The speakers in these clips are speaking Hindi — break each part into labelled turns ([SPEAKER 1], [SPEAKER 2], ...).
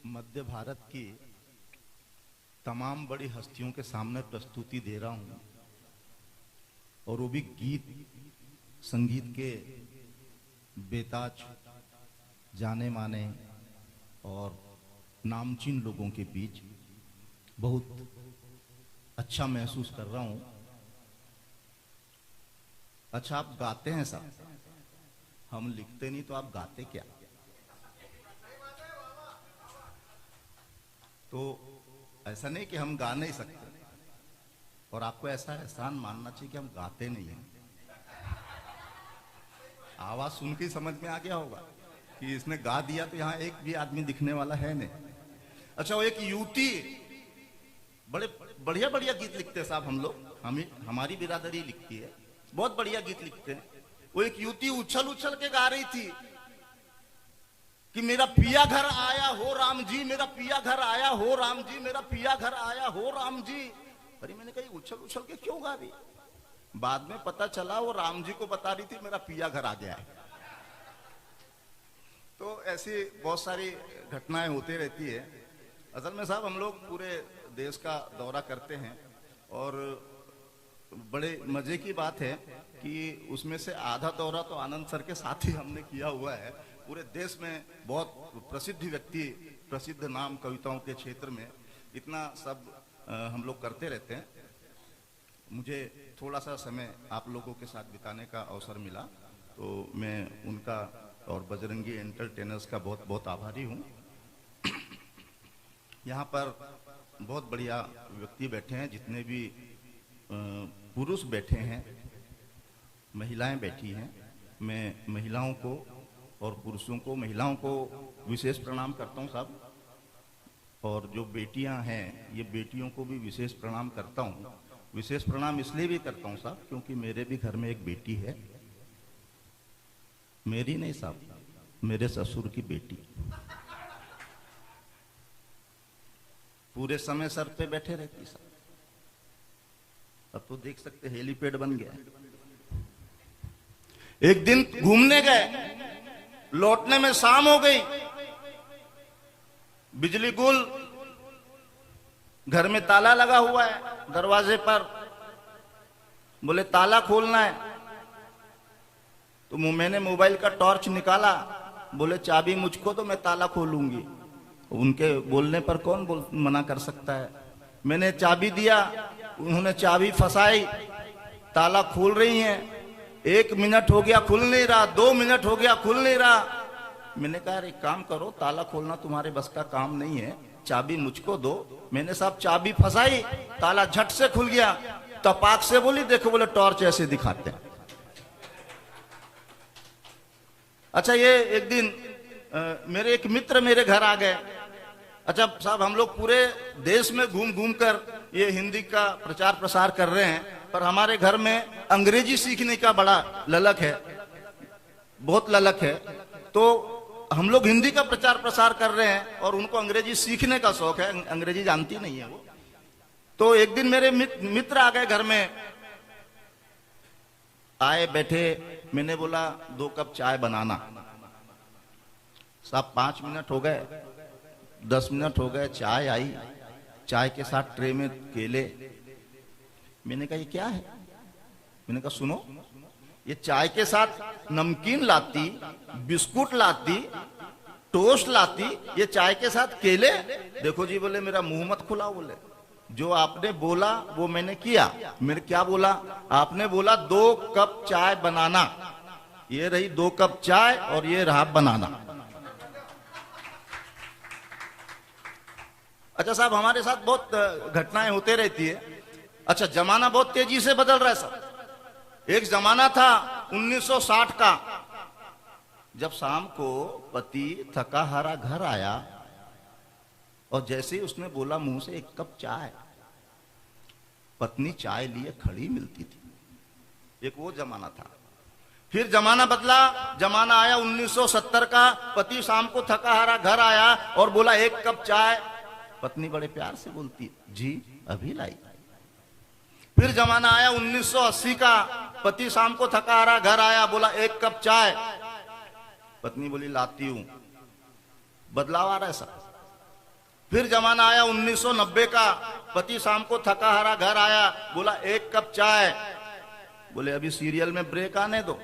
[SPEAKER 1] मध्य भारत की तमाम बड़ी हस्तियों के सामने प्रस्तुति दे रहा हूं, और वो भी गीत संगीत के बेताज, जाने माने और नामचीन लोगों के बीच बहुत अच्छा महसूस कर रहा हूं। अच्छा, आप गाते हैं साहब, हम लिखते नहीं तो आप गाते क्या? तो ऐसा नहीं कि हम गा नहीं सकते, और आपको ऐसा एहसान मानना चाहिए कि हम गाते नहीं हैं। आवाज सुन के समझ में आ गया होगा कि इसने गा दिया, तो यहां एक भी आदमी दिखने वाला है नहीं। अच्छा, वो एक युवती बड़े बढ़िया बढ़िया गीत लिखते हैं साहब, हम लोग, हमारी बिरादरी लिखती है, बहुत बढ़िया गीत लिखते हैं। वो एक युवती उछल उछल के गा रही थी कि मेरा पिया घर आया हो राम जी, मेरा पिया घर आया हो राम जी, मेरा पिया घर आया हो राम जी। अरे मैंने कहा उछल उछल के क्यों गा रही? बाद में पता चला वो राम जी को बता रही थी मेरा पिया घर आ गया है। तो ऐसी बहुत सारी घटनाएं होती रहती है। असल में साहब, हम लोग पूरे देश का दौरा करते हैं, और बड़े मजे की बात है कि उसमें से आधा दौरा तो आनंद सर के साथ ही हमने किया हुआ है। पूरे देश में बहुत प्रसिद्ध व्यक्ति, प्रसिद्ध नाम कविताओं के क्षेत्र में, इतना सब हम लोग करते रहते हैं। मुझे थोड़ा सा समय आप लोगों के साथ बिताने का अवसर मिला, तो मैं उनका और बजरंगी एंटरटेनर्स का बहुत बहुत आभारी हूँ। यहाँ पर बहुत बढ़िया व्यक्ति बैठे हैं, जितने भी पुरुष बैठे हैं, महिलाएं बैठी हैं। मैं महिलाओं को और पुरुषों को, महिलाओं को विशेष प्रणाम करता हूं साहब, और जो बेटियां हैं, ये बेटियों को भी विशेष प्रणाम करता हूं। विशेष प्रणाम इसलिए भी करता हूं साहब, क्योंकि मेरे भी घर में एक बेटी है। मेरी नहीं साहब, मेरे ससुर की बेटी। पूरे समय सर पे बैठे रहती साहब। अब तो देख सकते हेलीपैड बन गया। एक दिन घूमने गए, लौटने में शाम हो गई, बिजली गुल, घर में ताला लगा हुआ है दरवाजे पर। बोले ताला खोलना है, तो मैंने मोबाइल का टॉर्च निकाला। बोले चाबी मुझको तो मैं ताला खोलूंगी। उनके बोलने पर कौन मना कर सकता है। मैंने चाबी दिया, उन्होंने चाबी फंसाई, ताला खोल रही हैं। 1 मिनट हो गया खुल नहीं रहा, 2 मिनट हो गया खुल नहीं रहा। मैंने कहा एक काम करो, ताला खोलना तुम्हारे बस का काम नहीं है, चाबी मुझको दो। मैंने साहब चाबी फंसाई, ताला झट से खुल गया। तपाक से बोली देखो, बोले टॉर्च ऐसे दिखाते हैं। अच्छा, ये एक दिन मेरे एक मित्र मेरे घर आ गए। अच्छा साहब, हम लोग पूरे देश में घूम घूम कर ये हिंदी का प्रचार प्रसार कर रहे हैं, पर हमारे घर में अंग्रेजी सीखने का बड़ा ललक है, बहुत ललक है। तो हम लोग हिंदी का प्रचार प्रसार कर रहे हैं, और उनको अंग्रेजी सीखने का शौक है, अंग्रेजी जानती नहीं है वो। तो एक दिन मेरे मित्र आ गए घर में, आए बैठे। मैंने बोला 2 कप चाय बनाना। साहब 5 मिनट हो गए, 10 मिनट हो गए, चाय आई, चाय के साथ ट्रे में केले। मैंने कहा ये क्या है? मैंने कहा सुनो, ये चाय के साथ नमकीन लाती, बिस्कुट लाती, टोस्ट लाती, ये चाय के साथ केले। देखो जी, बोले मेरा मुंह मत खुलाओ, बोले जो आपने बोला वो मैंने किया। मैंने क्या बोला? आपने बोला 2 कप चाय बनाना। ये रही 2 कप चाय, और ये रहा बनाना। अच्छा साहब, हमारे साथ बहुत घटनाएं होते रहती है। अच्छा, जमाना बहुत तेजी से बदल रहा है साहब। एक जमाना था 1960 का, जब शाम को पति थका हारा घर आया, और जैसे ही उसने बोला मुंह से 1 कप चाय, पत्नी चाय लिए खड़ी मिलती थी। एक वो जमाना था। फिर जमाना बदला, जमाना आया 1970 का। पति शाम को थका हारा घर आया और बोला 1 कप चाय, पत्नी बड़े प्यार से बोलती जी अभी लाई। फिर जमाना आया 1980 का। पति शाम को थका हारा घर आया, बोला 1 कप चाय, पत्नी बोली लाती हूं। बदलाव आ रहा है सर। फिर जमाना आया 1990 का, पति शाम को थका हारा घर आया, बोला 1 कप चाय। बोले अभी सीरियल में ब्रेक आने दो,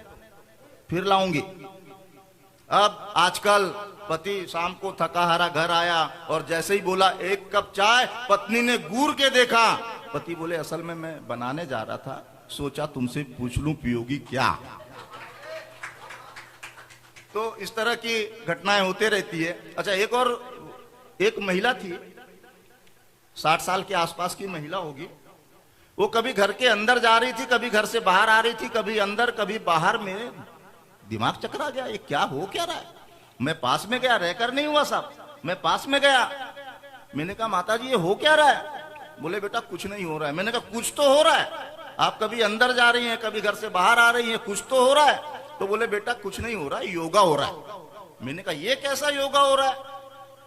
[SPEAKER 1] फिर लाऊंगी। अब आजकल पति शाम को थका हारा घर आया और जैसे ही बोला 1 कप चाय, पत्नी ने घूर के देखा। पति बोले असल में मैं बनाने जा रहा था, सोचा तुमसे पूछ लूं पियोगी क्या। तो इस तरह की घटनाएं होते रहती है। अच्छा, एक महिला थी, 60 साल के आसपास की महिला होगी। वो कभी घर के अंदर जा रही थी, कभी घर से बाहर आ रही थी, कभी अंदर कभी बाहर। में दिमाग चकरा गया, ये क्या हो क्या रहा है। मैं पास में गया, रहकर नहीं हुआ साहब, मैं पास में गया। मैंने कहा माता जी ये हो क्या रहा है। बोले बेटा कुछ नहीं हो रहा है। मैंने कहा कुछ तो हो रहा है, आप कभी अंदर जा रही हैं, कभी घर से बाहर आ रही हैं, कुछ तो हो रहा है। तो बोले बेटा कुछ नहीं हो रहा है, योगा हो रहा है। मैंने कहा ये कैसा योगा हो रहा है।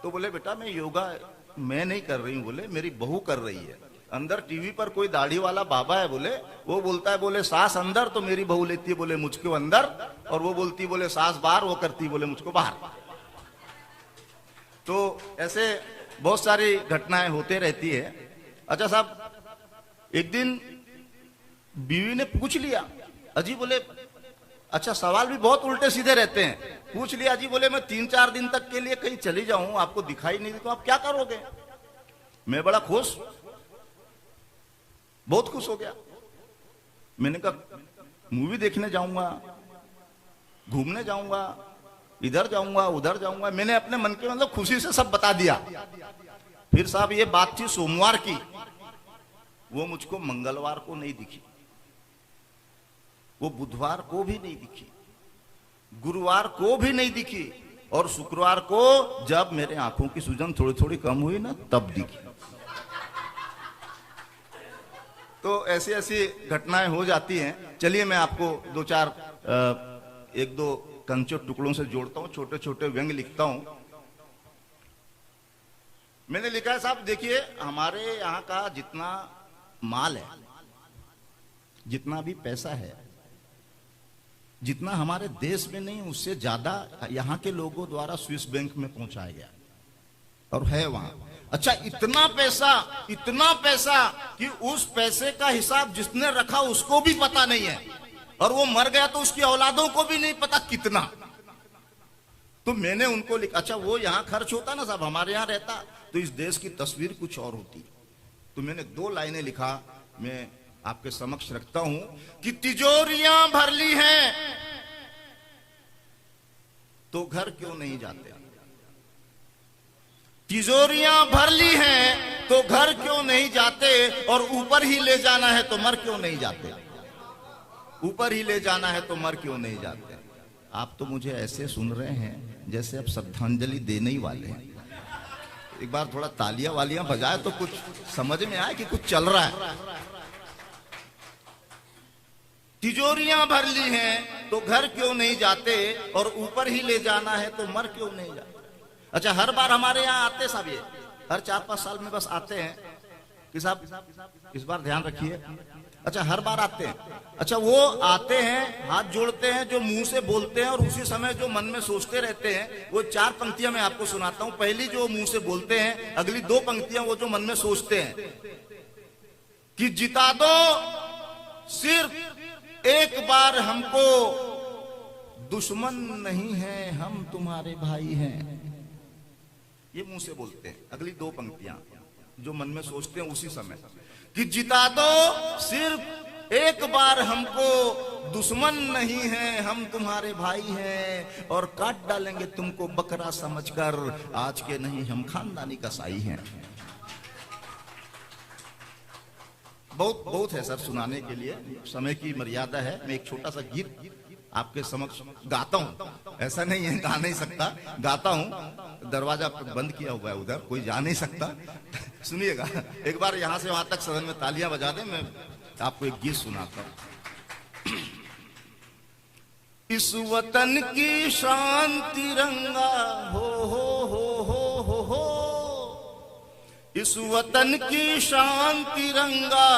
[SPEAKER 1] तो बोले बेटा मैं योगा मैं नहीं कर रही हूँ, बोले मेरी बहू कर रही है। अंदर टीवी पर कोई दाढ़ी वाला बाबा है, बोले वो बोलता है, बोले सास अंदर, तो मेरी बहू लेती है बोले मुझको अंदर, और वो बोलती है बोले सास बाहर, वो करती है बोले मुझको बाहर। तो ऐसे बहुत सारी घटनाएं होते रहती है। अच्छा साहब, एक दिन बीवी ने पूछ लिया, अजी बोले अच्छा सवाल भी बहुत उल्टे सीधे रहते हैं। पूछ लिया जी, बोले मैं 3-4 दिन तक के लिए कहीं चली जाऊं, आपको दिखाई नहीं दी तो आप क्या करोगे। मैं बड़ा खुश, बहुत खुश हो गया। मैंने कहा मूवी देखने जाऊंगा, घूमने जाऊंगा, इधर जाऊंगा उधर जाऊंगा। मैंने अपने मन के मतलब खुशी से सब बता दिया। फिर साहब ये बात थी सोमवार की, वो मुझको मंगलवार को नहीं दिखी, वो बुधवार को भी नहीं दिखी, गुरुवार को भी नहीं दिखी, और शुक्रवार को जब मेरे आंखों की सूजन थोड़ी थोड़ी कम हुई ना, तब दिखी। तो ऐसी ऐसी घटनाएं हो जाती हैं। चलिए मैं आपको 1-2 कंचो टुकड़ों से जोड़ता हूं, छोटे छोटे व्यंग लिखता हूं। मैंने लिखा है साहब, देखिए हमारे यहाँ का जितना माल है, जितना भी पैसा है, जितना हमारे देश में नहीं उससे ज्यादा यहाँ के लोगों द्वारा स्विस बैंक में पहुंचाया गया और है वहां। अच्छा, इतना पैसा कि उस पैसे का हिसाब जिसने रखा उसको भी पता नहीं है, और वो मर गया तो उसकी औलादों को भी नहीं पता कितना। तो मैंने उनको लिखा, अच्छा वो यहां खर्च होता ना साहब, हमारे यहां रहता तो इस देश की तस्वीर कुछ और होती। तो मैंने 2 लाइनें लिखा, मैं आपके समक्ष रखता हूं कि तिजोरियां भर ली हैं तो घर क्यों नहीं जाते। तिजोरियां भर ली हैं तो घर क्यों नहीं जाते, और ऊपर ही ले जाना है तो मर क्यों नहीं जाते। ऊपर ही ले जाना है तो मर क्यों नहीं जाते। आप तो मुझे ऐसे सुन रहे हैं जैसे अब श्रद्धांजलि देने ही वाले हैं। एक बार थोड़ा तालियां वालियां बजाए तो कुछ समझ में आए कि कुछ चल रहा है। तिजोरियां भर ली हैं तो घर क्यों नहीं जाते, और ऊपर ही ले जाना है तो मर क्यों नहीं जाते। अच्छा, हर बार हमारे यहाँ आते साहब, ये हर 4-5 साल में बस आते हैं कि साहब इस बार ध्यान रखिए। अच्छा, हर बार आते हैं। अच्छा, वो आते हैं, हाथ जोड़ते हैं, जो मुंह से बोलते हैं और उसी समय जो मन में सोचते रहते हैं, वो 4 पंक्तियां मैं आपको सुनाता हूं। पहली जो मुंह से बोलते हैं, अगली 2 पंक्तियां वो जो मन में सोचते हैं कि जिता दो सिर्फ एक बार हमको, दुश्मन नहीं है हम तुम्हारे भाई हैं। ये मुंह से बोलते हैं। अगली 2 पंक्तियां जो मन में सोचते हैं उसी समय कि जिता दो सिर्फ एक बार हमको, दुश्मन नहीं है हम तुम्हारे भाई हैं, और काट डालेंगे तुमको बकरा समझकर, आज के नहीं हम खानदानी कसाई हैं। बहुत है सर सुनाने के लिए, समय की मर्यादा है। मैं एक छोटा सा गीत आपके समक्ष गाता हूं। ऐसा नहीं है गा नहीं सकता, गाता हूं। दरवाजा बंद किया हुआ है उधर, कोई जा नहीं सकता। सुनिएगा, एक बार यहां से वहां तक सदन में तालियां बजा दें, मैं आपको एक गीत सुनाता हूं। इस वतन की शान तिरंगा हो, इस वतन की शान तिरंगा,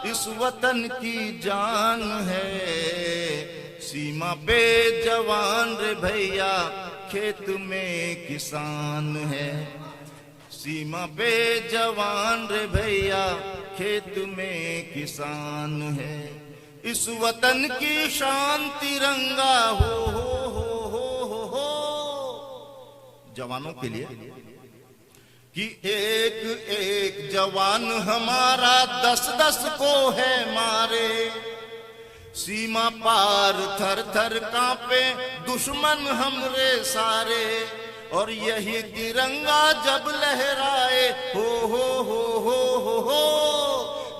[SPEAKER 1] इस वतन की जान है। सीमा पे जवान रे भैया, खेत में किसान है। सीमा पे जवान रे भैया, खेत में किसान है, इस वतन की शान तिरंगा हो। जवानों के लिए कि एक एक जवान हमारा 10-10 को है मारे, सीमा पार थर थर कांपे दुश्मन हमरे सारे, और यही तिरंगा जब लहराए हो,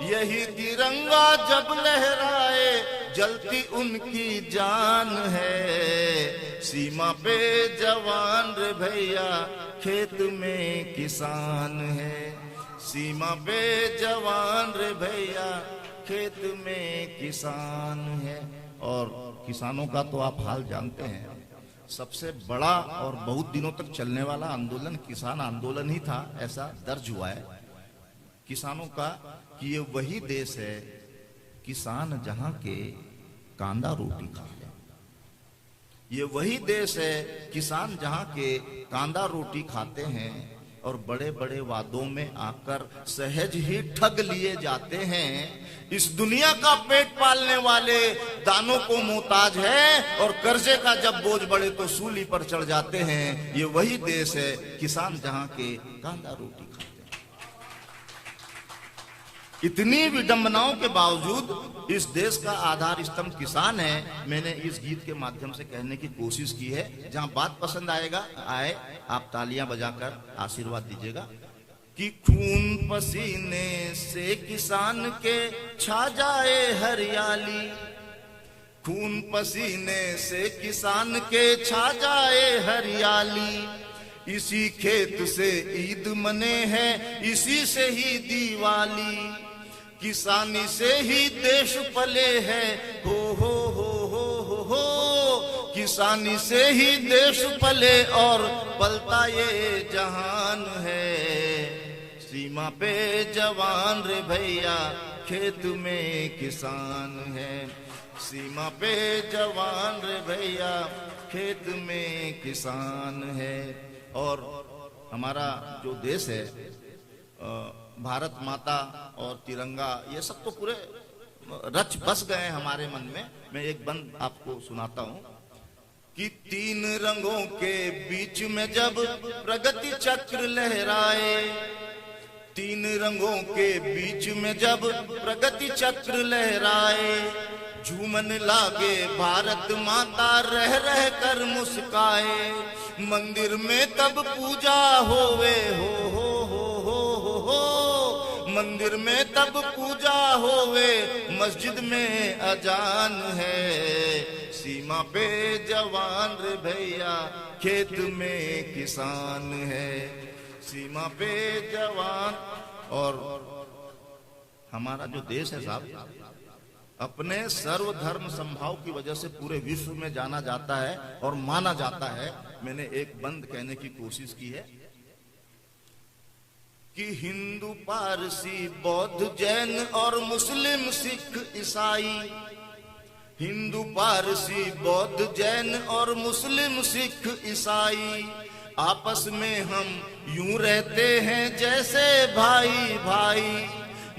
[SPEAKER 1] यही तिरंगा जब लहराए जलती उनकी जान है। सीमा पे जवान रे भैया, खेत में किसान है, सीमा पे जवान रे भैया, खेत में किसान है। और किसानों का तो आप हाल जानते हैं, सबसे बड़ा और बहुत दिनों तक चलने वाला आंदोलन किसान आंदोलन ही था, ऐसा दर्ज हुआ है किसानों का कि ये वही देश है किसान जहां के कांदा रोटी खाते हैं। ये वही देश है किसान जहां के कांदा रोटी खाते हैं और बड़े बड़े वादों में आकर सहज ही ठग लिए जाते हैं। इस दुनिया का पेट पालने वाले दानों को मोहताज है और कर्जे का जब बोझ बढ़े तो सूली पर चढ़ जाते हैं। ये वही देश है किसान जहां के कांदा रोटी खाते हैं। इतनी विडंबनाओं के बावजूद इस देश का आधार स्तंभ किसान है। मैंने इस गीत के माध्यम से कहने की कोशिश की है। जहां बात पसंद आए आप तालियां बजाकर आशीर्वाद दीजिएगा कि खून पसीने से किसान के छा जाए हरियाली, खून पसीने से किसान के छा जाए हरियाली, इसी खेत से ईद मने हैं, इसी से ही दिवाली, किसानी से ही देश पले हैं हो, किसानी से ही देश पले और पलता ये जहान है। सीमा पे जवान रे भैया, खेत में किसान है, सीमा पे जवान रे भैया, खेत में किसान है। और हमारा जो देश है, भारत माता और तिरंगा, ये सब तो पूरे रच बस गए हमारे मन में। मैं एक बंद आपको सुनाता हूं कि 3 रंगों के बीच में जब प्रगति चक्र लहराए, 3 रंगों के बीच में जब प्रगति चक्र लहराए, झूमन लागे भारत माता, रह रह कर मुस्काए, मंदिर में तब पूजा होवे हो, मंदिर में तब पूजा होवे, मस्जिद में अजान है। सीमा पे जवान रे भैया, खेत में किसान है, सीमा पे जवान। और हमारा जो देश है साहब, अपने सर्वधर्म संभाव की वजह से पूरे विश्व में जाना जाता है और माना जाता है। मैंने एक बंद कहने की कोशिश की है कि हिंदू पारसी बौद्ध जैन और मुस्लिम सिख ईसाई, हिंदू पारसी बौद्ध जैन और मुस्लिम सिख ईसाई, आपस में हम यूं रहते हैं जैसे भाई भाई।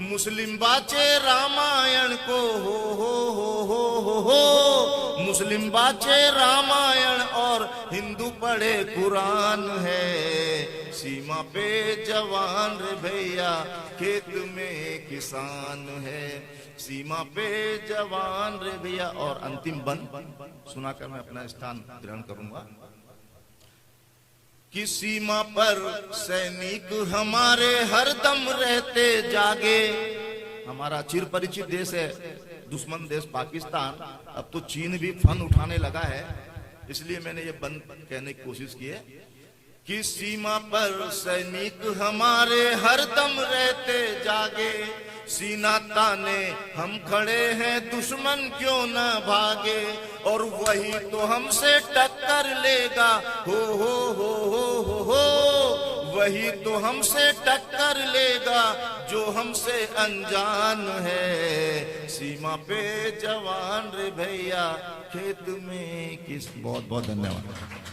[SPEAKER 1] मुस्लिम बाचे रामायण को हो, मुस्लिम बाचे रामायण और हिंदू पढ़े कुरान है। सीमा पे जवान रे भैया, खेत में किसान है, सीमा पे जवान रे भैया। और अंतिम बंद सुनाकर मैं अपना स्थान ग्रहण करूंगा कि सीमा पर सैनिक हमारे हरदम रहते जागे। हमारा चिर परिचित देश है दुश्मन देश पाकिस्तान, अब तो चीन भी फन उठाने लगा है, इसलिए मैंने ये बंद कहने की कोशिश की है कि सीमा पर सैनिक हमारे हरदम रहते जागे, सीना ताने हम खड़े हैं दुश्मन क्यों न भागे, और वही तो हमसे टक्कर लेगा हो, वही तो हमसे टक्कर लेगा जो हमसे अनजान है। सीमा पे जवान रे भैया, खेत में किस। बहुत बहुत धन्यवाद।